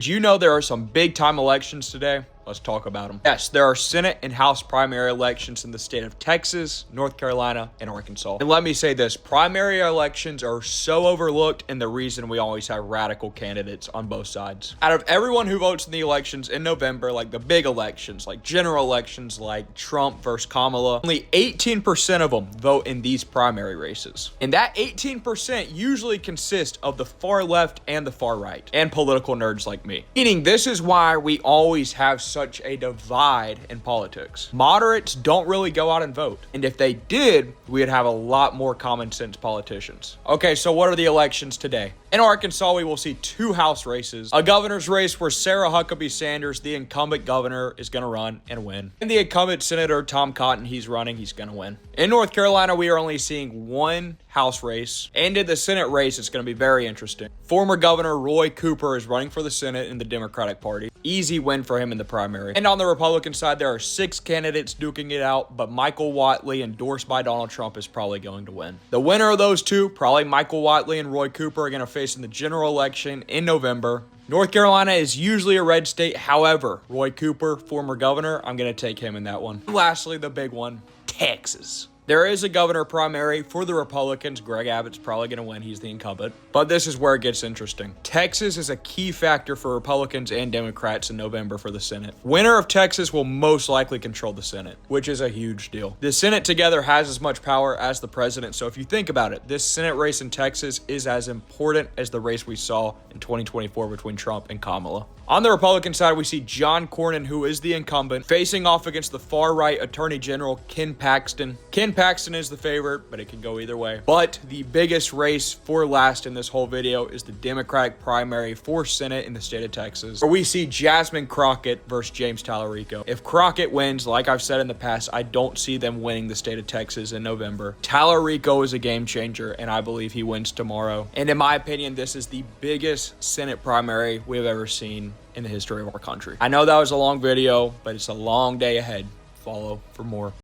Did you know there are some big time elections today? Let's talk about them. Yes, there are Senate and House primary elections in the state of Texas, North Carolina, and Arkansas. And let me say this, primary elections are so overlooked and the reason we always have radical candidates on both sides. Out of everyone who votes in the elections in November, like the big elections, like general elections like Trump versus Kamala, only 18% of them vote in these primary races. And that 18% usually consists of the far left and the far right, and political nerds like me. Meaning this is why we always have such a divide in politics. Moderates don't really go out and vote. And if they did, we'd have a lot more common sense politicians. Okay, so what are the elections today? In Arkansas, we will see two House races. A governor's race where Sarah Huckabee Sanders, the incumbent governor, is going to run and win. And the incumbent Senator Tom Cotton, he's running, he's going to win. In North Carolina, we are only seeing one House race. And in the Senate race, it's going to be very interesting. Former Governor Roy Cooper is running for the Senate in the Democratic Party. Easy win for him in the primary. And on the Republican side, there are 6 candidates duking it out, but Michael Whatley, endorsed by Donald Trump, is probably going to win. The winner of those two, probably Michael Whatley and Roy Cooper, are going to face in the general election in November. North Carolina is usually a red state. However, Roy Cooper, former governor, I'm going to take him in that one. And lastly, the big one, Texas. There is a governor primary for the Republicans. Greg Abbott's probably going to win. He's the incumbent. But this is where it gets interesting. Texas is a key factor for Republicans and Democrats in November for the Senate. Winner of Texas will most likely control the Senate, which is a huge deal. The Senate together has as much power as the president. So if you think about it, this Senate race in Texas is as important as the race we saw in 2024 between Trump and Kamala. On the Republican side, we see John Cornyn, who is the incumbent, facing off against the far-right Attorney General Ken Paxton. Ken Paxton is the favorite, but it can go either way. But the biggest race for last in this whole video is the Democratic primary for Senate in the state of Texas, where we see Jasmine Crockett versus James Tallarico. If Crockett wins, like I've said in the past, I don't see them winning the state of Texas in November. Tallarico is a game changer, and I believe he wins tomorrow. And in my opinion, this is the biggest Senate primary we have ever seen in the history of our country. I know that was a long video, but it's a long day ahead. Follow for more.